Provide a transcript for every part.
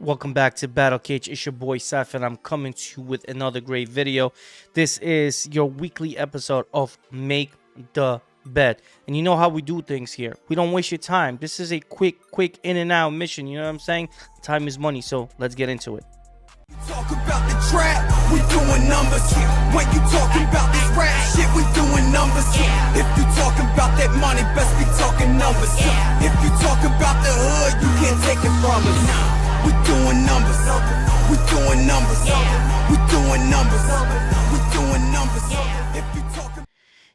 Welcome back to Battle Cage. It's your boy Seth, and I'm coming to you with another great video. This is your weekly episode of Make the Bet. And you know how we do things here. We don't waste your time. This is a quick in and out mission. You know what I'm saying? Time is money, so let's get into it. Talk about the trap, we doing numbers. When you talking about this rap shit, we doing numbers. If you talking about that money, best be talking numbers. If you talk about the hood, you can't take it from us. We doing numbers. We doing numbers. We doing numbers. We doing numbers. If you talking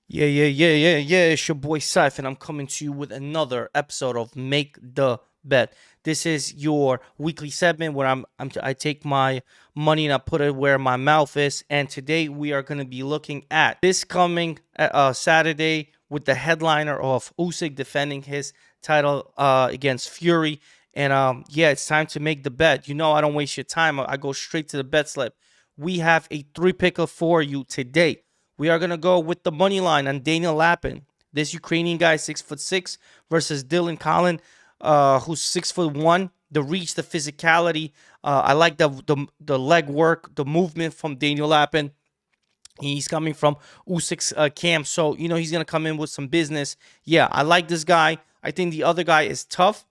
Yeah. It's your boy Seth, and I'm coming to you with another episode of Make the Bet. This is your weekly segment where I take my money and I put it where my mouth is. And today we are going to be looking at this coming Saturday with the headliner of Usyk defending his title against Fury. And yeah, it's time to make the bet. You know, I don't waste your time. I go straight to the bet slip. We have a 3-picker for you today. We are going to go with the money line on Daniel Lapin. This Ukrainian guy, 6'6", versus Dylan Collin, who's 6'1". The reach, the physicality. I like the leg work, the movement from Daniel Lapin. He's coming from Usyk's camp, so, you know, he's going to come in with some business. Yeah, I like this guy. I think the other guy is tough.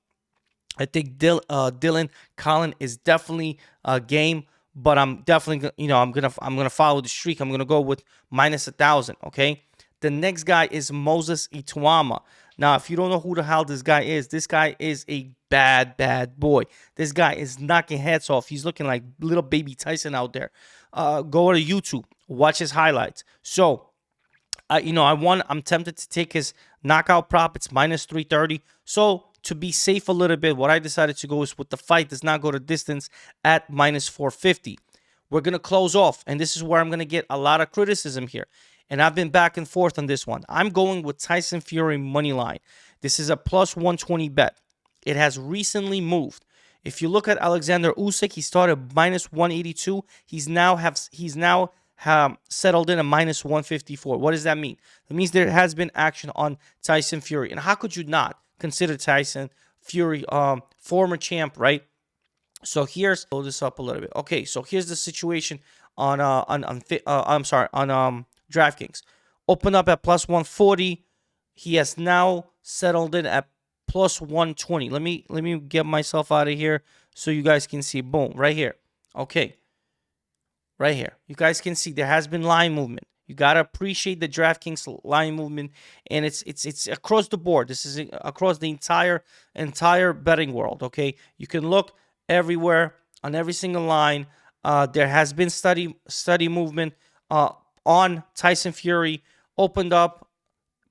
I think Dylan Collin is definitely game, but I'm definitely, you know, I'm gonna follow the streak. I'm gonna go with -1,000. Okay. The next guy is Moses Ituama. Now, if you don't know who the hell this guy is a bad boy. This guy is knocking heads off. He's looking like little baby Tyson out there. Go to YouTube, watch his highlights. So, I'm tempted to take his knockout prop. It's -330. So, to be safe a little bit, what I decided to go is with the fight does not go to distance at -450. We're going to close off, and this is where I'm going to get a lot of criticism here. And I've been back and forth on this one. I'm going with Tyson Fury money line. This is a +120 bet. It has recently moved. If you look at Alexander Usyk, he started -182. He's now settled in at -154. What does that mean? That means there has been action on Tyson Fury. And how could you not consider Tyson Fury former champ, right? So here's blow this up a little bit. Okay, so here's the situation on DraftKings. Open up at +140. He has now settled in at +120. Let me get myself out of here so you guys can see. Boom, right here. Okay. Right here. You guys can see there has been line movement. You got to appreciate the DraftKings line movement, and it's across the board. This is across the entire betting world, okay? You can look everywhere on every single line. There has been steady movement on Tyson Fury. Opened up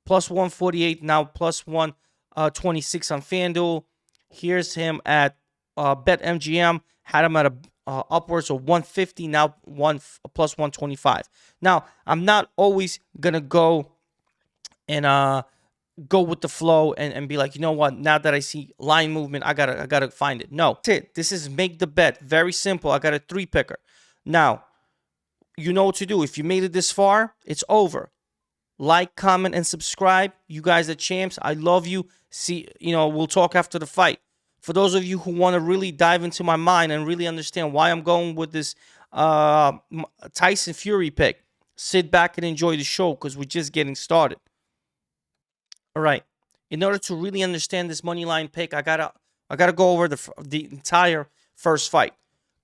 +148, now +126 on FanDuel. Here's him at BetMGM. Had him at upwards of 150, now +125. Now, I'm not always gonna go and go with the flow and be like, you know what? Now that I see line movement, I gotta find it. No, that's it. This is make the bet. Very simple. I got a 3-picker. Now, you know what to do. If you made it this far, it's over. Like, comment, and subscribe. You guys are champs. I love you. See, we'll talk after the fight. For those of you who want to really dive into my mind and really understand why I'm going with this Tyson Fury pick, sit back and enjoy the show because we're just getting started. All right. In order to really understand this money line pick, I gotta go over the entire first fight.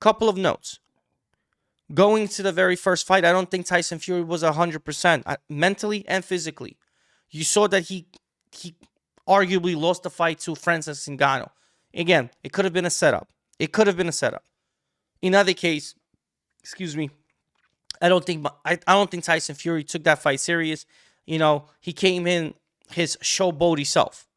Couple of notes. Going to the very first fight, I don't think Tyson Fury was 100% mentally and physically. You saw that he arguably lost the fight to Francis Ngannou. Again, it could have been a setup. In other case, excuse me, I don't think Tyson Fury took that fight serious. He came in his showboaty self.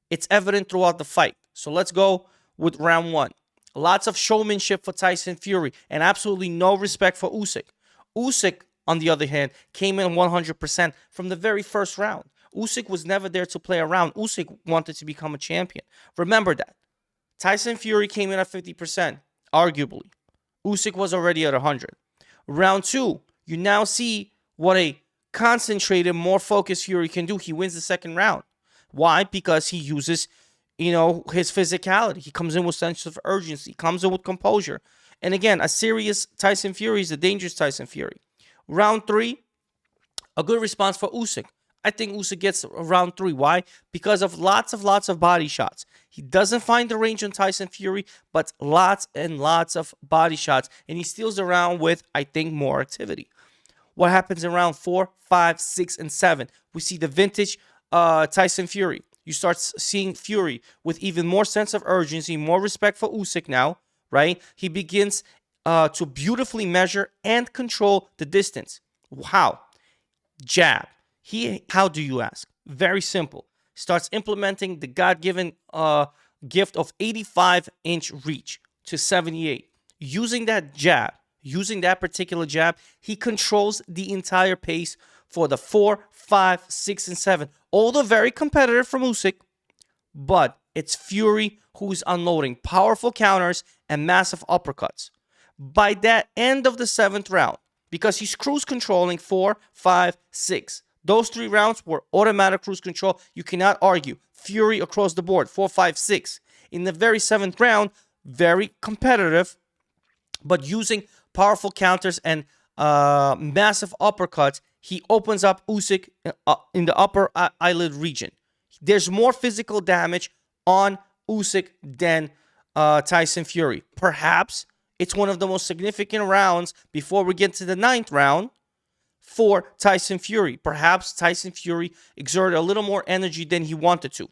It's evident throughout the fight. So let's go with round 1. Lots of showmanship for Tyson Fury and absolutely no respect for Usyk. Usyk, on the other hand, came in 100% from the very first round. Usyk was never there to play around. Usyk wanted to become a champion. Remember that. Tyson Fury came in at 50%, arguably. Usyk was already at 100. Round 2, you now see what a concentrated, more focused Fury can do. He wins the second round. Why? Because he uses his physicality. He comes in with sense of urgency, comes in with composure. And again, a serious Tyson Fury is a dangerous Tyson Fury. Round 3, a good response for Usyk. I think Usyk gets round 3. Why? Because of lots of body shots. He doesn't find the range on Tyson Fury, but lots and lots of body shots. And he steals the round with, I think, more activity. What happens in round 4, 5, 6, and 7? We see the vintage Tyson Fury. You start seeing Fury with even more sense of urgency, more respect for Usyk now, right? He begins to beautifully measure and control the distance. How? Jab. How do you ask? Very simple. Starts implementing the God-given gift of 85-inch reach to 78. Using that jab, using that particular jab, he controls the entire pace for the 4, 5, 6, and 7. Although very competitive from Usyk, but it's Fury who's unloading powerful counters and massive uppercuts. By that end of the 7th round, because he's cruise controlling 4, 5, 6. Those 3 rounds were automatic cruise control. You cannot argue. Fury across the board, 4, 5, 6. In the very 7th round, very competitive, but using powerful counters and massive uppercuts, he opens up Usyk in the upper eyelid region. There's more physical damage on Usyk than Tyson Fury. Perhaps it's one of the most significant rounds before we get to the 9th round for Tyson Fury. Perhaps Tyson Fury exerted a little more energy than he wanted to.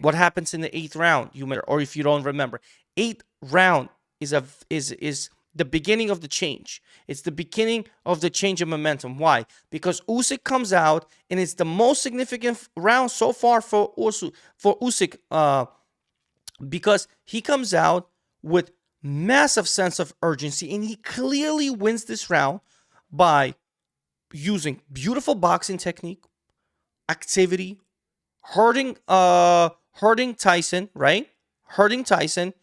What happens in the 8th round? Or if you don't remember, 8th round is the beginning of the change. It's the beginning of the change of momentum. Why? Because Usyk comes out, and it's the most significant round so far for Usyk, because he comes out with massive sense of urgency, and he clearly wins this round by using beautiful boxing technique, activity, hurting Tyson, right? Hurting Tyson,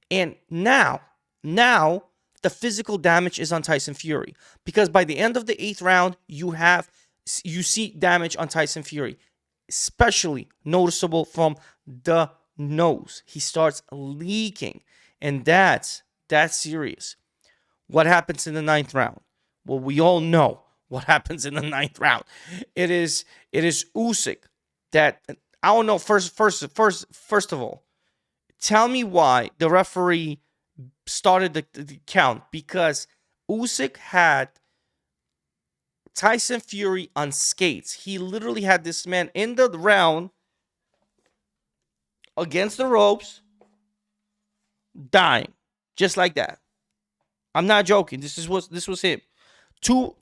and now the physical damage is on Tyson Fury, because by the end of the 8th round, you see damage on Tyson Fury, especially noticeable from the nose. He starts leaking, and that's serious. What happens in the 9th round? Well, we all know what happens in the 9th round. It is Usyk that, I don't know. First of all, tell me why the referee started the count, because Usyk had Tyson Fury on skates. He literally had this man in the round against the ropes, dying, just like that. I'm not joking. This was him. Two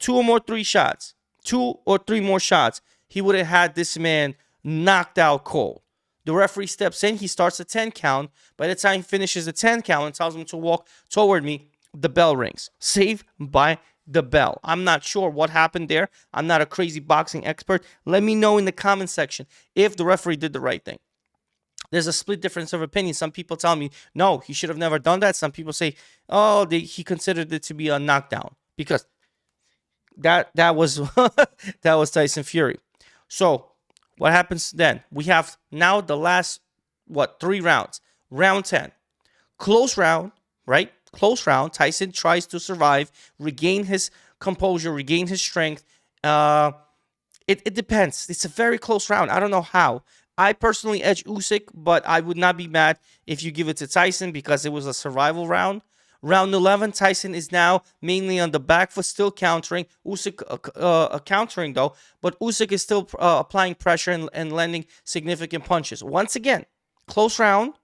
or three more shots, he would have had this man knocked out cold. The referee steps in. He starts a 10 count. By the time he finishes the 10 count and tells him to walk toward me, the bell rings. Saved by the bell. I'm not sure what happened there. I'm not a crazy boxing expert. Let me know in the comment section if the referee did the right thing. There's a split difference of opinion. Some people tell me, no, he should have never done that. Some people say, oh, he considered it to be a knockdown, because that was that was Tyson Fury. So what happens then? We have now the last, 3 rounds. Round 10. Close round, right? Close round. Tyson tries to survive, regain his composure, regain his strength. It depends. It's a very close round. I don't know how. I personally edge Usyk, but I would not be mad if you give it to Tyson, because it was a survival round. Round 11, Tyson is now mainly on the back foot, still countering. Usyk countering, though, but Usyk is still applying pressure and landing significant punches. Once again, close round.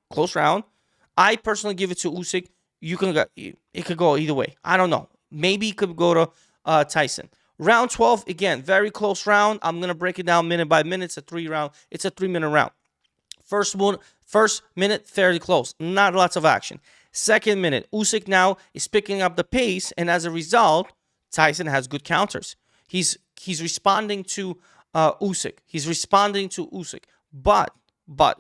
I personally give it to Usyk. It could go either way. I don't know. Maybe it could go to Tyson. Round 12, again, very close round. I'm going to break it down minute by minute. It's a 3-minute round. First minute, fairly close. Not lots of action. Second minute, Usyk now is picking up the pace, and as a result, Tyson has good counters. He's responding to Usyk. But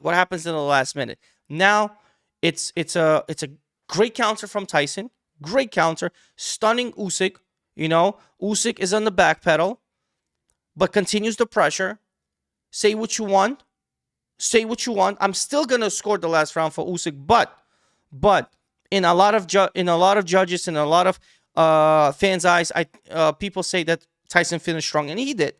what happens in the last minute? Now it's a great counter from Tyson. Great counter, stunning Usyk. Usyk is on the back pedal, but continues the pressure. Say what you want. Say what you want. I'm still gonna score the last round for Usyk, but in a lot of judges and a lot of fans' eyes, people say that Tyson finished strong, and he did.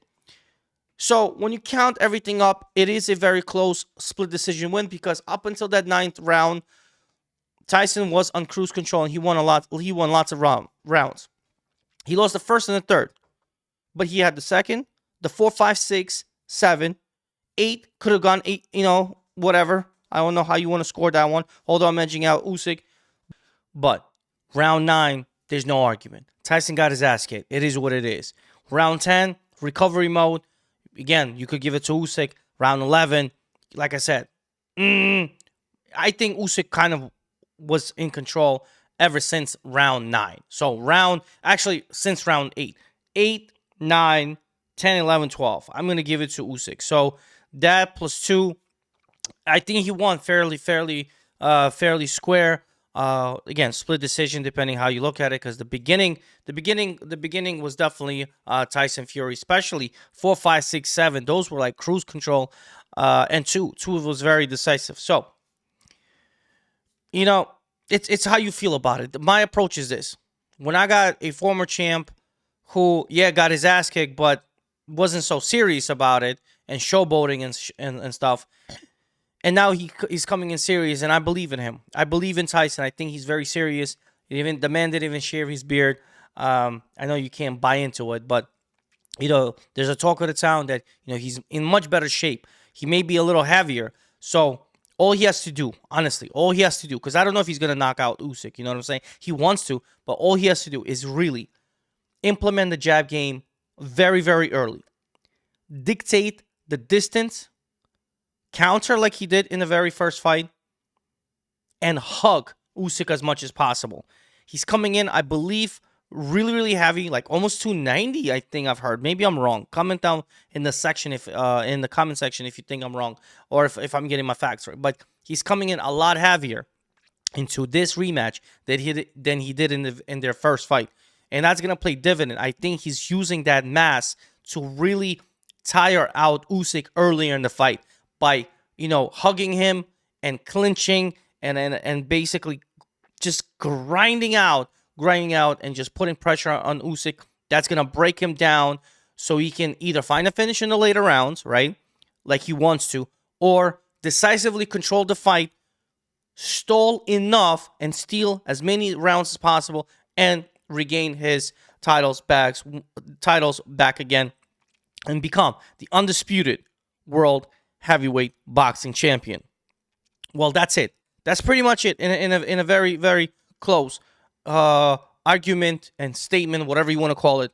So when you count everything up, it is a very close split decision win because up until that 9th round, Tyson was on cruise control and he won a lot. He won lots of rounds. He lost the first and the third, but he had the second, the 4, 5, 6, 7, 8 could have gone 8. Whatever. I don't know how you want to score that one. Hold on, I'm edging out Usyk. But round 9, there's no argument. Tyson got his ass kicked. It is what it is. Round 10, recovery mode. Again, you could give it to Usyk. Round 11, like I said, I think Usyk kind of was in control ever since round 9. So since round 8. 8, 9, 10, 11, 12. I'm going to give it to Usyk. So that plus 2, I think he won fairly square. Again, split decision depending how you look at it, because the beginning was definitely Tyson Fury, especially 4, 5, 6, 7. Those were like cruise control, and two was very decisive. So, it's how you feel about it. My approach is this: when I got a former champ who, got his ass kicked, but wasn't so serious about it and showboating and stuff. And now he's coming in serious, and I believe in him. I believe in Tyson. I think he's very serious. The man didn't even shave his beard. I know you can't buy into it, but there's a talk of the town that he's in much better shape. He may be a little heavier. So all he has to do, honestly, because I don't know if he's gonna knock out Usyk. You know what I'm saying? He wants to, but all he has to do is really implement the jab game very, very early. Dictate the distance. Counter like he did in the very first fight, and hug Usyk as much as possible. He's coming in, I believe, really, really heavy, like almost 290. I think I've heard. Maybe I'm wrong. Comment down in the section in the comment section if you think I'm wrong, or if I'm getting my facts right. But he's coming in a lot heavier into this rematch than he did in their first fight, and that's gonna play dividend. I think he's using that mass to really tire out Usyk earlier in the fight, by hugging him and clinching and basically just grinding out and just putting pressure on Usyk. That's gonna break him down so he can either find a finish in the later rounds, right, like he wants to, or decisively control the fight, stall enough and steal as many rounds as possible, and regain his titles back again, and become the undisputed world heavyweight boxing champion. Well, that's it. That's pretty much it in a very, very close argument and statement, whatever you want to call it.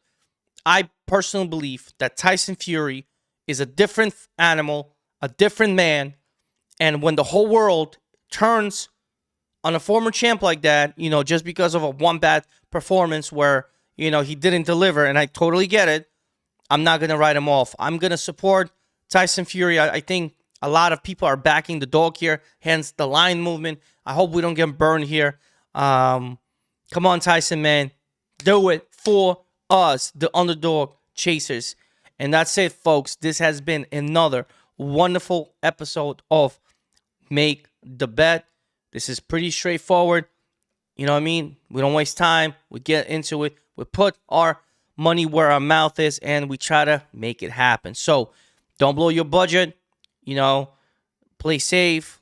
I personally believe that Tyson Fury is a different animal, a different man, and when the whole world turns on a former champ like that, just because of a one bad performance where he didn't deliver, and I totally get it, I'm not gonna write him off. I'm gonna support Tyson Fury. I think a lot of people are backing the dog here, hence the line movement. I hope we don't get burned here. Come on, Tyson, man. Do it for us, the underdog chasers. And that's it, folks. This has been another wonderful episode of Make the Bet. This is pretty straightforward. You know what I mean? We don't waste time. We get into it. We put our money where our mouth is, and we try to make it happen. So, don't blow your budget, play safe,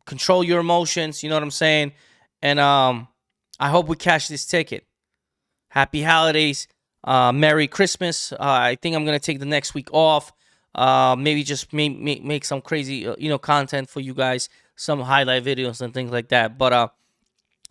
control your emotions, you know what I'm saying? And I hope we cash this ticket. Happy holidays, Merry Christmas. I think I'm going to take the next week off, maybe just make some crazy, content for you guys, some highlight videos and things like that. But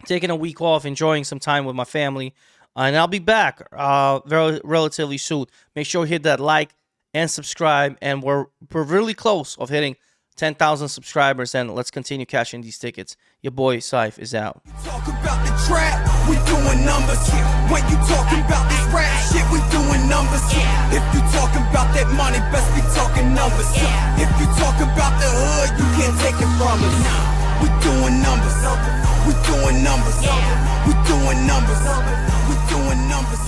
taking a week off, enjoying some time with my family, and I'll be back relatively soon. Make sure you hit that like and subscribe, and we're really close of hitting 10,000 subscribers, and let's continue cashing these tickets. Your boy Saif is out. Talk about the trap, we doing numbers. When you talking about this rap shit, we doing numbers. If you talking about that money, best be talking numbers. If you talk about the hood, you can't take it from us. We doing numbers. We doing numbers. We doing numbers. We doing numbers.